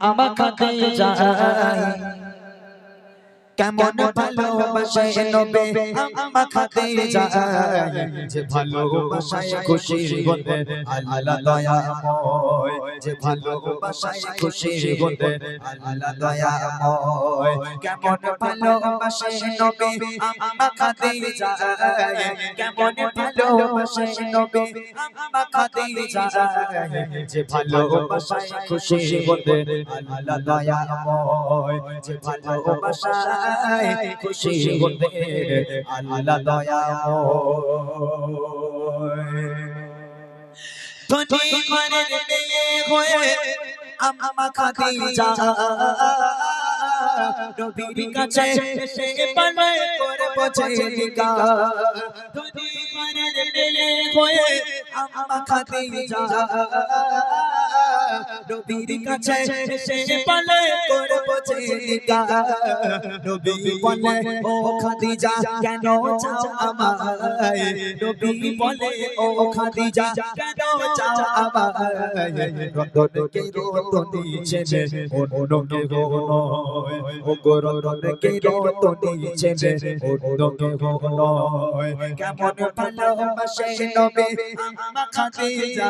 আমা খাতে যায় কেমন ভালোবাসে নবী আমা খাতে যায় যে ভালোবাসায় খুশি হতে আল্লাহ দয়াময় যে ভালোবাসায় খুশি হতে আল্লাহ দয়াময় কেমন ভালোবাসে নবী আমা খাতে যায় কেমন ভালোবাসে নবী আমা খাতে যায় যে ভালোবাসায় খুশি হতে আল্লাহ দয়াময় যে ভালোবাসায় খুশি হতে আল্লাহ দয়াময় ধনী ঘরের মেয়ে হয়ে আমা খাদিজা নবীর কাছে এসে পালে করে বোঝে নিকা ধনী ঘরের মেয়ে হয়ে আমা খাদিজা নবীর কাছে এসে পালে করে বোঝে নিকা নবী বলে ও খাদিজা কেন চাও আমায় নবী বলে ও খাদিজা কেন চাও আমায় রতনকে রতনী ছেড়ে অন্যকে নয় ও গো রতনকে রতনী ছেড়ে অন্যকে নয় কেমন ভালোবাসে নবী আমা খাদিজা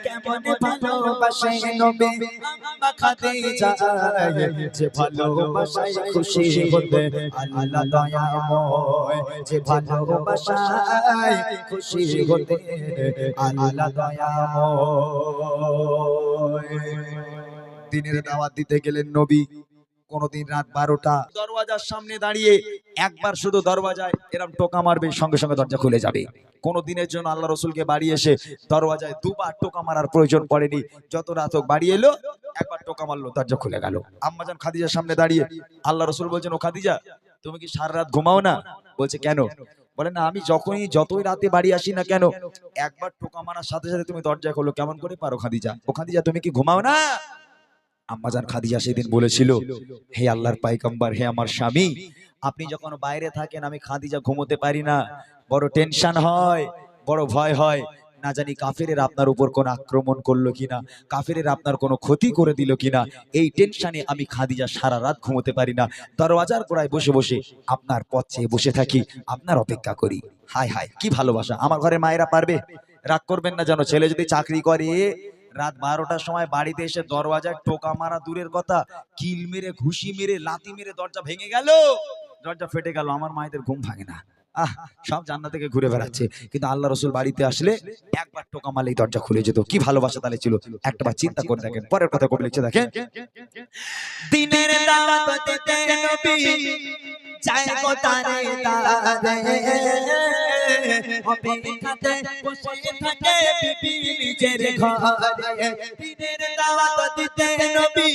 কেমন ভালোবাসে নবী আমা খাদিজা যে ভালোবাসায় খুশি হতে আল্লাহ দয়াময় যে ভালোবাসায় খুশি হতে আল্লাহ দয়াময় দিনের দাওয়াত দিতে গেলেন নবী কোনদিন রাত 12টা দরওয়াজার সামনে দাঁড়িয়ে একবার শুধু দরওয়াজায় এরকম টোকা মারবে সঙ্গে সঙ্গে দরজা খুলে যাবে কোন দিনের জন্য আল্লাহ রাসূলকে বাড়ি এসে দরওয়াজায় দুবার টোকা মারার প্রয়োজন পড়েনি যত রাত হোক বাড়ি এলো একবার টোকা মারলো দরজা খুলে গেল আম্মাজান খাদিজার সামনে দাঁড়িয়ে আল্লাহ রাসূল বলছেন ও খাদিজা তুমি কি সারা রাত ঘুমাও না বলছে কেন বলে না আমি যতই রাতে বাড়ি আসি না কেন একবার টোকা মারার সাথে সাথে তুমি দরজা খোলো কেমন করে পারো খাদিজা ও খাদিজা তুমি কি ঘুমাও না আম্মাজান খাদিজা সেদিন বলেছিল হে আল্লাহর পয়গম্বর হে আমার স্বামী আপনি যখন বাইরে থাকেন আমি খাদিজা ঘুমোতে পারি না বড় টেনশন হয় বড় ভয় হয় না জানি কাফেরের আপনার উপর কোন আক্রমণ করলো কিনা কাফেরের আপনার কোনো ক্ষতি করে দিল কিনা এই টেনশনে আমি খাদিজা সারা রাত ঘুমোতে পারি না দরওয়াজার গোড়ায় বসে বসে আপনার পথ চেয়ে বসে থাকি আপনার অপেক্ষা করি হায় হায় কি ভালোবাসা আমার ঘরের মায়েরা পারবে রাগ করবেন না যেন ছেলে যদি চাকরি করে রাত 12টার সময় বাড়িতে এসে দরওয়াজায় টোকা মারা দূরের কথা কিল মেরে ঘুষি মেরে লাথি মেরে দরজা ভেঙে গেল দরজা ফেটে গেল আমার মায়েদের ঘুম ভাঙে না সব জান্নাত থেকে ঘুরে বেড়াচ্ছে কিন্তু আল্লাহ রাসূল বাড়িতে আসলে একবার টোকা মারলেই দরজা খুলে যেত কি ভালোবাসা তাহলে ছিল একবার চিন্তা করে দেখেন পরের কথা কবি লিখছে দেখেন দিনের দাওয়াত দিতে নবী চায় গো তারে তারে অপেক্ষাতে বসে থাকে বিবি নিজের ঘরে দিনের দাওয়াত দিতে নবী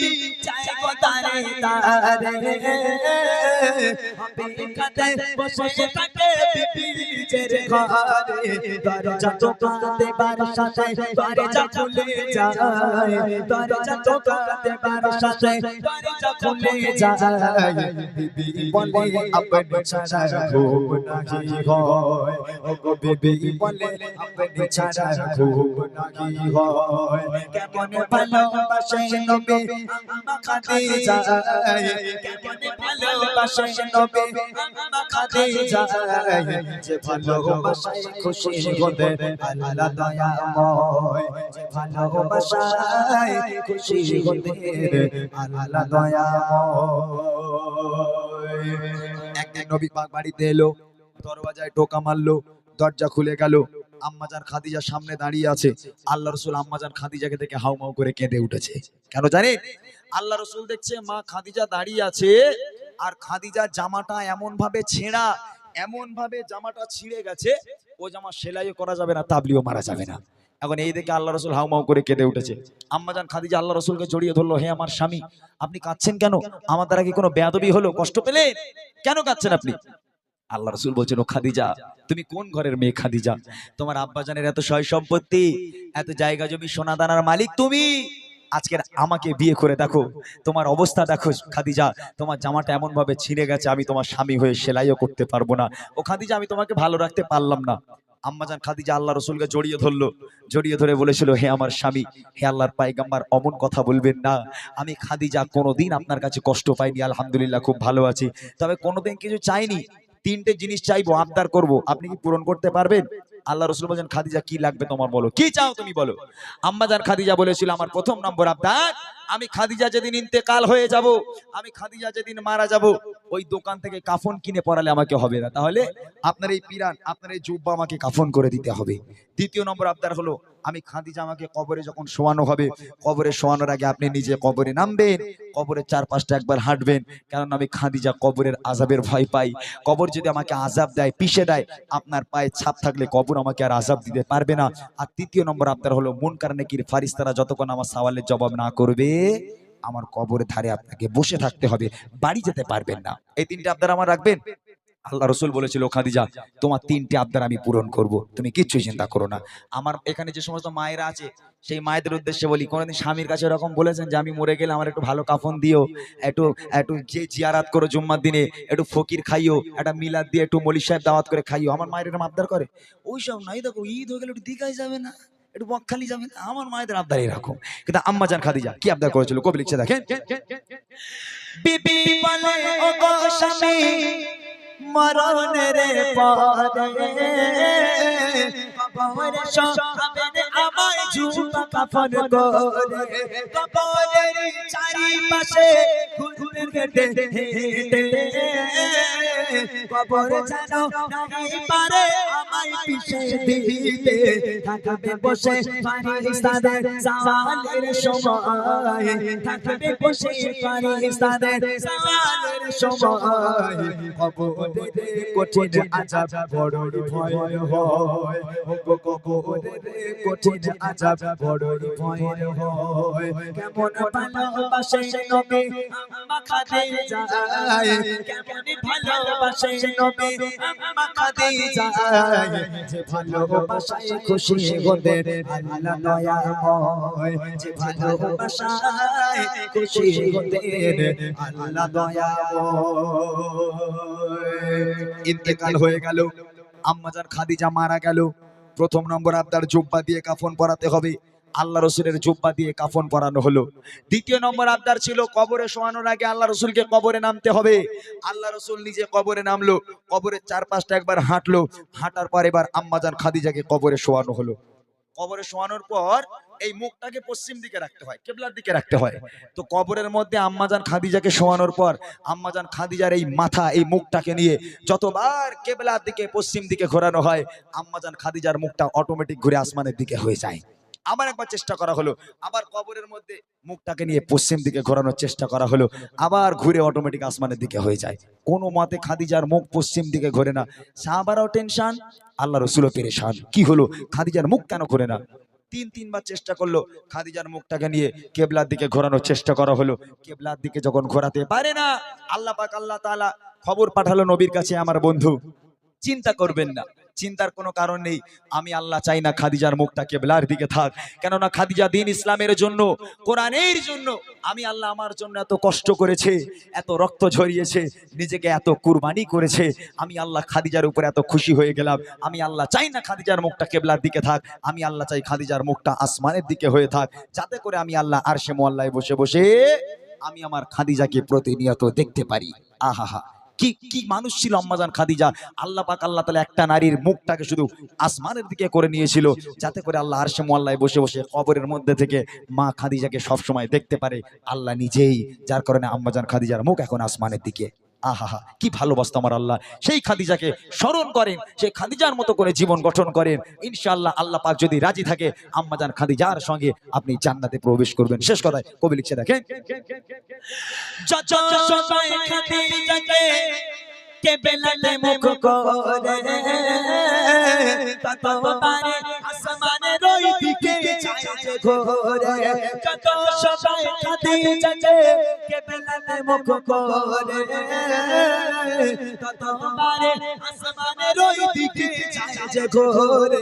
চায় গো তারে তারে অপেক্ষাতে বসে থাকে বিবি নিজের ঘরে দরজা টোকাতে বার সাথে দরজা খুলে যায় দরজা টোকাতে বার সাথে দরজা খুলে যায় বিবি বলে আপনি ছাড়া ঘুম নাহি হয় ও গো বিবি বলে আপনি ছাড়া ঘুম নাহি হয় কেমন ভালোবাসে নবী আমা খাদিজা কেমন ভালোবাসে নবী আমা খাদিজা যে ভালোবাসায় খুশি হতে আল্লাহ দয়াময় যে ভালোবাসায় খুশি হতে আল্লাহ দয়াময় একদিন নবী পাক বাড়িতে এলো দরওয়াজায় টোকা মারলো দরজা খুলে গেল আম্মাজান খাদিজার সামনে দাঁড়িয়ে আছে আল্লাহ রাসূল আম্মাজান খাদিজাকে দেখে হাউমাউ করে কেঁদে উঠেছে কেন জানেন আল্লাহ রাসূল দেখছে মা খাদিজা দাঁড়িয়ে আছে আর খাদিজার জামাটা এমন ভাবে ছেঁড়া এমন ভাবে জামাটা ছিঁড়ে গেছে ও জামা সেলাইও করা যাবে না তাবলিও মারা যাবে না এখন এই দেখে আল্লাহ রাসূল হাউমাউ করে কেঁদে উঠেছে আম্মাজান খাদিজা আল্লাহ রাসূলকে জড়িয়ে ধরলো হে আমার স্বামী আপনি কাঁদছেন কেন আমার দ্বারা কি কোনো বেয়াদবি হলো কষ্ট পেলেন কেন কাঁদছেন আপনি আল্লাহ রাসূল বলছেন ও খাদিজা তুমি কোন ঘরের মেয়ে খাদিজা তোমার আব্বাজানের এত সয় সম্পত্তি এত জায়গা জমি সোনা দানার মালিক তুমি আজকে আমাকে বিয়ে করে দেখো তোমার অবস্থা দেখো খাদিজা তোমার জামাটা এমন ভাবে ছিঁড়ে গেছে আমি তোমার স্বামী হয়ে সেলাইও করতে পারবো না ও খাদিজা আমি তোমাকে ভালো রাখতে পারলাম না আম্মাজান খাদিজা আল্লাহ রসুলকে জড়িয়ে ধরলো, জড়িয়ে ধরে বলেছিল, হে আমার স্বামী, হে আল্লাহর পায়গাম্বার, অমন কথা বলবেন না। আমি খাদিজা কোনোদিন আপনার কাছে কষ্ট পাইনি, আলহামদুলিল্লাহ খুব ভালো আছি, তবে কোনোদিন কিছু চাইনি, তিনটে জিনিস চাইবো, আবদার করব, আপনি কি পূরণ করতে পারবেন? আল্লাহ রসুল বলেন, খাদিজা কি লাগবে তোমার, বলো কি চাও তুমি বলো। আম্মাজান খাদিজা বলেছিল, আমার প্রথম নম্বর আবদার, আমি খাদিজা যেদিন ইন্তেকাল হয়ে যাব, আমি খাদিজা যেদিন মারা যাব, ওই দোকান থেকে কাফন কিনে পরালে আমাকে হবে না, তাহলে আপনার এই পিরান, আপনার এই জুব্বা আমাকে কাফন করে দিতে হবে। দ্বিতীয় নম্বর আবদার হলো, আমি খাদিজা আমাকে কবরে যখন শোয়ানো হবে, কবরে শোয়ানোর আগে আপনি নিজে কবরে নামবেন, কবরের চারপাশটা একবার হাঁটবেন, কারণ আমি খাদিজা কবরের আযাবের ভয় পাই। কবর যদি আমাকে আযাব দেয়, পিষে দেয়, আপনার পায়ে ছাপ থাকলে কবর আমাকে আর আযাব দিতে পারবে না। আর তৃতীয় নম্বর আবদার হলো, মুনকার নেকির ফারিস্তারা যতক্ষণ আমার সওয়ালের জবাব না করবে, আমার কবরের ধারে আপনাকে বসে থাকতে হবে, বাড়ি যেতে পারবেন না। এই তিনটে আবদার আমার রাখবেন। আল্লাহ রসুল বলেছিল, খাদিজা তোমার তিনটে আবদার আমি পূরণ করব, তুমি কিচ্ছু চিন্তা করো না। আমার এখানে যে সমস্ত মায়েরা আছে, সেই মায়েদের উদ্দেশ্যে বলি, কোনোদিন স্বামীর কাছে এরকম বলেছেন যে আমি মরে গেলে আমার একটু ভালো কাফন দিও, একটু একটু যে জিয়ারাত করো জুম্মার দিনে, একটু ফকির খাইও, একটা মিলাদ দিয়ে একটু মলি সাহেব দাওয়াত করে খাইও? আমার মায়ের এরকম আবদার করে? ওইসব নাই, দেখো ঈদ হয়ে গেলে একটু দীঘায় যাবে না, একটু বকখালি যাবে না, আমার মায়েদের আবদার এরকম। কিন্তু আম্মাজান খাদিজা কি আবদার করেছিল, কবি লিখছে দেখেন, বিবি বলে ও গো স্বামী, মরণের পরে কবরে শোয়াবেন আমায় জুব্বা কাফন করে, কবরের চারিপাশে ঘুরবেন হেঁটে হেঁটে, কবরে যেন নাই পারে আমায় পিষে দিতে, থাকবে বসে ফারিস্তাদের সওয়ালের সময়, থাকবে বসে ফারিস্তাদের সওয়ালের সময়, কবরে কঠিন আযাব বড়ই ভয়ের হয়, কবরে কঠিন আযাব বড়ই ভয়ের হয়। কেমন ভালোবাসে নবী আম্মা খাদিজা, কেমন ভালোবাসে নবী আম্মা খাদিজা, যে ভালোবাসায় খুশি হতেন আল্লাহ দয়াময়, যে ভালোবাসায় খুশি হতেন আল্লাহ দয়াময়। ইন্তেকাল হয়ে গেল, আম্মাজান খাদিজা মারা গেল। প্রথম নম্বর আবদার, জুব্বা দিয়ে কাফন পরাতে হবে, আল্লাহ রসুলের জুব্বা দিয়ে কাফন পরানো হলো। দ্বিতীয় নম্বর আবদার ছিল, কবরে শোয়ানোর আগে আল্লাহ রসুলকে কবরে নামতে হবে। আল্লাহ রসুল নিজে কবরে নামলো, কবরের চারপাশটা একবার হাঁটলো, হাঁটার পর এবার আম্মাজান খাদিজাকে কবরে শোয়ানো হলো। কবরে শোয়ানোর পর এই মুখটাকে পশ্চিম দিকে রাখতে হয়, কিবলার দিকে রাখতে হয়। তো কবরের মধ্যে আম্মাজান খাদিজাকে শোয়ানোর পর আম্মাজান খাদিজার এই মাথা, এই মুখটাকে নিয়ে যতবার কিবলার দিকে পশ্চিম দিকে ঘোরানো হয়, আম্মাজান খাদিজার মুখটা অটোমেটিক ঘুরে আসমানের দিকে হয়ে যায়। আবার একবার চেষ্টা করা হলো, আবার কবরের মধ্যে মুখটাকে নিয়ে পশ্চিম দিকে ঘোরানোর চেষ্টা করা হলো, আবার ঘুরে অটোমেটিক আসমানের দিকে হয়ে যায়। কোনো মতে খাদিজার মুখ পশ্চিম দিকে ঘোরে না। সাহাবারাও টেনশন, আল্লাহ রসুলও পেরেশান, কি হলো খাদিজার মুখ কেন ঘোরে না? তিনবার চেষ্টা করলো, খাদিজার মুখটাকে নিয়ে কিবলার দিকে ঘোরানোর চেষ্টা করা হলো, কিবলার দিকে যখন ঘোরাতে পারে না, আল্লাহ পাক আল্লাহ তাআলা খবর পাঠালো নবীর কাছে, আমার বন্ধু চিন্তা করবেন না, চিন্তার কোনো কারণ নেই, আমি আল্লাহ চাই না খাদিজার মুখটা কিবলার দিকে থাক, কেননা খাদিজা দ্বীন ইসলামের জন্য, কোরআনের জন্য, আমি আল্লাহ আমার জন্য এত কষ্ট করেছে, এত রক্ত ঝরিয়েছে, নিজেকে এত কুরবানি করেছে, আমি আল্লাহ খাদিজার উপর এত খুশি হয়ে গেলাম, আমি আল্লাহ চাই না খাদিজার মুখটা কিবলার দিকে থাক, আমি আল্লাহ চাই খাদিজার মুখটা আসমানের দিকে হয়ে থাক, যাতে করে আমি আল্লাহ আরশে মুআল্লায় বসে বসে আমি আমার খাদিজাকে প্রতিনিয়ত দেখতে পারি। আহা, কি কি মানুষ ছিল আম্মাজান খাদিজা! আল্লাহ পাক আল্লাহ তাআলা একটা নারীর মুখটাকে শুধু আসমানের দিকে করে নিয়েছিল, যাতে করে আল্লাহ আরশে মুআল্লায় বসে বসে কবরের মধ্যে থেকে মা খাদিজাকে সব সময় দেখতে পারে আল্লাহ নিজেই, যার কারণে আম্মাজান খাদিজার মুখ এখন আসমানের দিকে। আহা, কি ভালোবাসতো আমার আল্লাহ! সেই খাদিজাকে স্মরণ করেন, সেই খাদিজার মতো করে জীবন গঠন করেন, ইনশাআল্লাহ আল্লাহ পাক যদি রাজি থাকে আম্মাজান খাদিজার সঙ্গে আপনি জান্নাতে প্রবেশ করবেন। শেষ কথায় কবি লিখছে দেখেন, যত সময় খাদিজাকে কিবলাতে মুখ করে, ততবারে আসমানে আসমানের ওই দিকে যায় যে ঘোরে যত সবাই খাদিজাকে কেবলাতে মুখ করে ততবারে আসমানের ওই দিকে যায় যে ঘোরে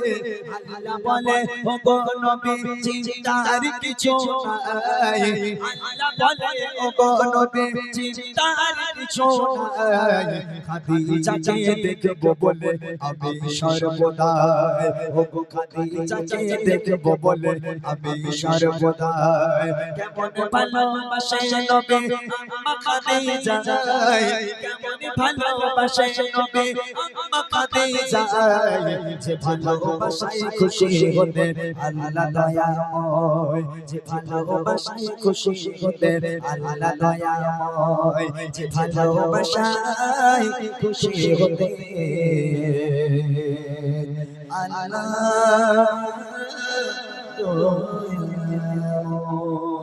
আল্লাহ বলে ও গো নবী চিন্তার কিছু নাই আল্লাহ বলে ও গো নবী চিন্তার কিছু নাই খাদিজাকে দেখবো বলে আমি সর্বদা ও গো খাদিজাকে দেখবো বলে আমি সর্বদা কেমন ভালোবাসে নবী আম্মা খাদিজা কেমন ভালোবাসে নবী আম্মা খাদিজা যে ভালোবাসায় খুশি হতে আল্লাহ দয়াময় যে ভালোবাসায় খুশি হতে আল্লাহ দয়াময় যে ভালোবাসায় খুশি হতে আল্লাহ দয়াময়